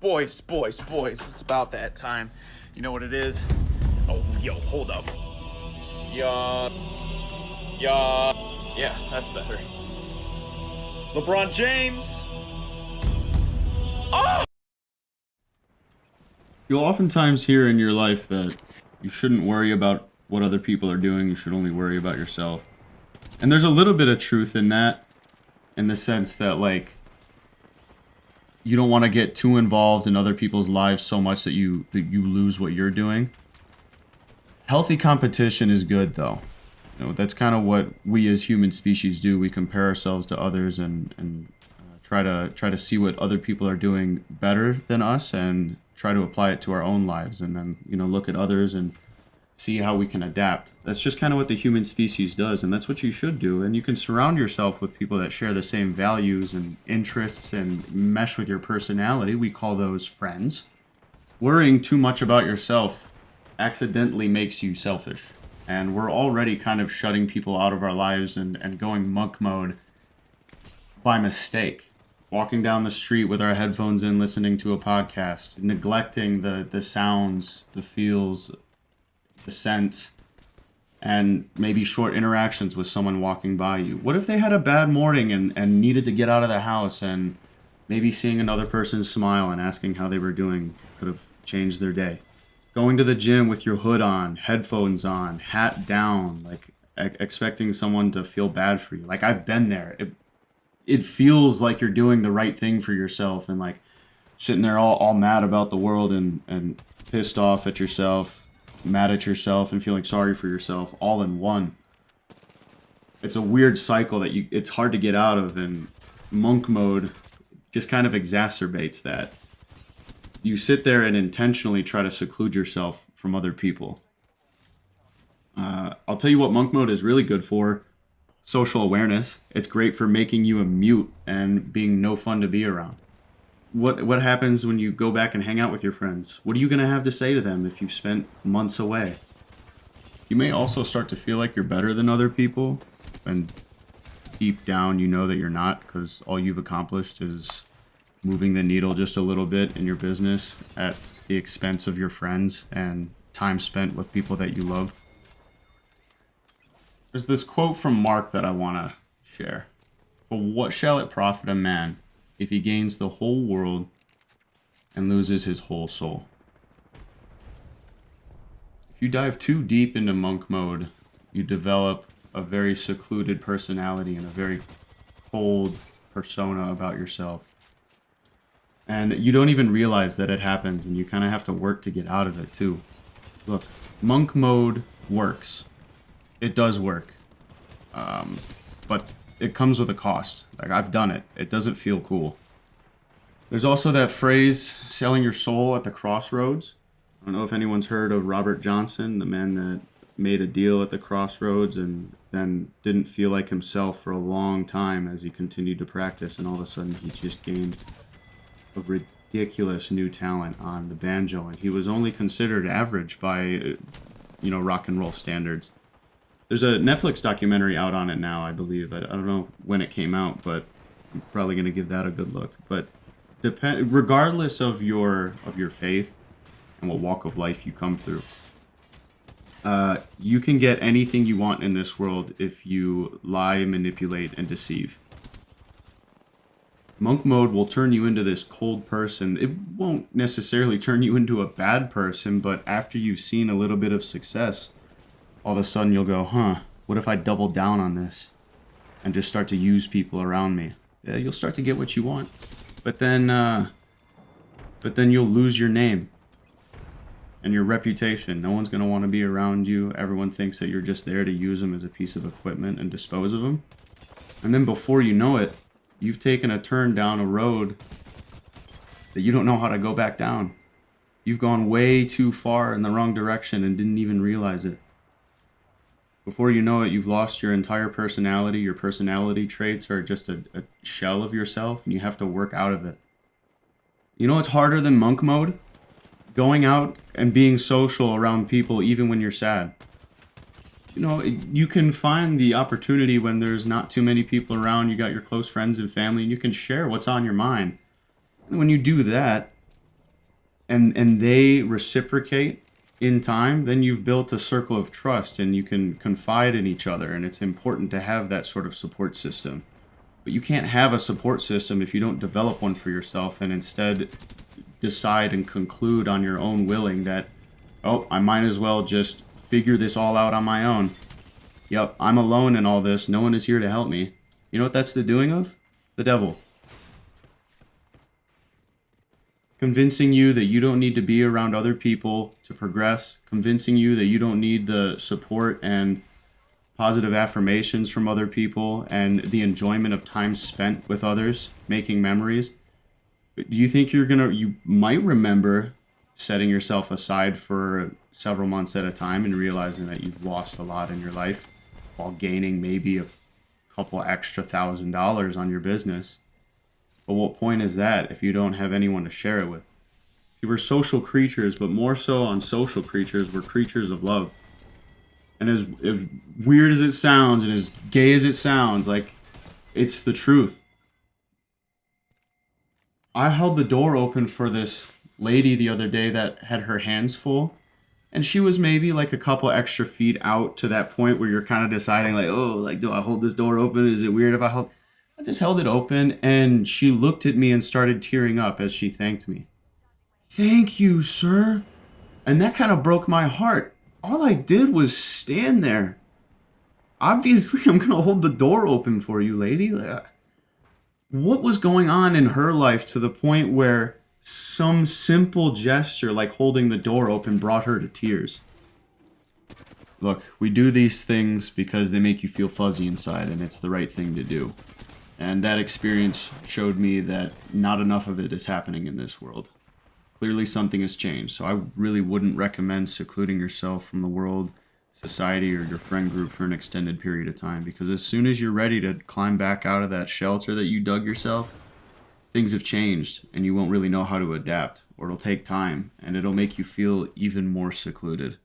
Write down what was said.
boys, it's about that time. You know what it is? Oh, yo, hold up. Yeah, yeah, that's better. LeBron James. Oh! You'll oftentimes hear in your life that you shouldn't worry about what other people are doing, you should only worry about yourself. And there's a little bit of truth in that, in the sense that, like, you don't want to get too involved in other people's lives so much that you lose what you're doing. Healthy competition is good, though. You know, that's kind of what we as human species do. We compare ourselves to others and try to see what other people are doing better than us and try to apply it to our own lives, and then, you know, look at others and see how we can adapt. That's just kind of what the human species does, and that's what you should do. And you can surround yourself with people that share the same values and interests and mesh with your personality. We call those friends. Worrying too much about yourself accidentally makes you selfish. And we're already kind of shutting people out of our lives and going monk mode by mistake. Walking down the street with our headphones in, listening to a podcast, neglecting the sounds, the feels, the scents, and maybe short interactions with someone walking by you. What if they had a bad morning and needed to get out of the house, and maybe seeing another person smile and asking how they were doing could have changed their day? Going to the gym with your hood on, headphones on, hat down, like expecting someone to feel bad for you. Like, I've been there. It feels like you're doing the right thing for yourself, and like sitting there all mad about the world and pissed off at yourself, mad at yourself, and feeling sorry for yourself all in one. It's a weird cycle that it's hard to get out of, and monk mode just kind of exacerbates that. You sit there and intentionally try to seclude yourself from other people. I'll tell you what monk mode is really good for: social awareness. It's great for making you a mute and being no fun to be around. What happens when you go back and hang out with your friends? What are you going to have to say to them if you've spent months away? You may also start to feel like you're better than other people, and deep down you know that you're not, because all you've accomplished is moving the needle just a little bit in your business at the expense of your friends and time spent with people that you love. There's this quote from Mark that I want to share. For what shall it profit a man if he gains the whole world and loses his whole soul? If you dive too deep into monk mode, you develop a very secluded personality and a very cold persona about yourself. And you don't even realize that it happens, and you kind of have to work to get out of it too. Look, monk mode works. It does work. But it comes with a cost. Like, I've done it. It doesn't feel cool. There's also that phrase, selling your soul at the crossroads. I don't know if anyone's heard of Robert Johnson, the man that made a deal at the crossroads and then didn't feel like himself for a long time as he continued to practice, and all of a sudden he just gained a ridiculous new talent on the banjo, and he was only considered average by, rock and roll standards. There's a Netflix documentary out on it now, I believe. I don't know when it came out, but I'm probably going to give that a good look. But regardless of your faith and what walk of life you come through, you can get anything you want in this world if you lie, manipulate, and deceive. Monk mode will turn you into this cold person. It won't necessarily turn you into a bad person, but after you've seen a little bit of success, all of a sudden you'll go, what if I double down on this and just start to use people around me? Yeah, you'll start to get what you want, but then you'll lose your name and your reputation. No one's going to want to be around you. Everyone thinks that you're just there to use them as a piece of equipment and dispose of them. And then before you know it, you've taken a turn down a road that you don't know how to go back down. You've gone way too far in the wrong direction and didn't even realize it. Before you know it, you've lost your entire personality. Your personality traits are just a shell of yourself, and you have to work out of it. You know what's harder than monk mode? Going out and being social around people even when you're sad. You can find the opportunity when there's not too many people around. You got your close friends and family, and you can share what's on your mind. And when you do that, and they reciprocate in time, then you've built a circle of trust and you can confide in each other. And it's important to have that sort of support system. But you can't have a support system if you don't develop one for yourself and instead decide and conclude on your own willing that, oh, I might as well just figure this all out on my own. Yep, I'm alone in all this. No one is here to help me. You know what that's the doing of? The devil. Convincing you that you don't need to be around other people to progress. Convincing you that you don't need the support and positive affirmations from other people and the enjoyment of time spent with others, making memories. Do you think you might remember setting yourself aside for several months at a time and realizing that you've lost a lot in your life while gaining maybe a couple extra $1,000 on your business? But what point is that if you don't have anyone to share it with? See, we're social creatures, but more so on social creatures, we're creatures of love. And as weird as it sounds and as gay as it sounds, like, it's the truth. I held the door open for this lady the other day that had her hands full. And she was maybe like a couple extra feet out to that point where you're kind of deciding, like, oh, like, do I hold this door open? Is it weird if I hold? I just held it open, and she looked at me and started tearing up as she thanked me. Thank you, sir. And that kind of broke my heart. All I did was stand there. Obviously, I'm going to hold the door open for you, lady. What was going on in her life to the point where some simple gesture like holding the door open brought her to tears? Look, we do these things because they make you feel fuzzy inside, and it's the right thing to do. And that experience showed me that not enough of it is happening in this world. Clearly something has changed, so I really wouldn't recommend secluding yourself from the world, society, or your friend group for an extended period of time, because as soon as you're ready to climb back out of that shelter that you dug yourself, things have changed, and you won't really know how to adapt, or it'll take time, and it'll make you feel even more secluded.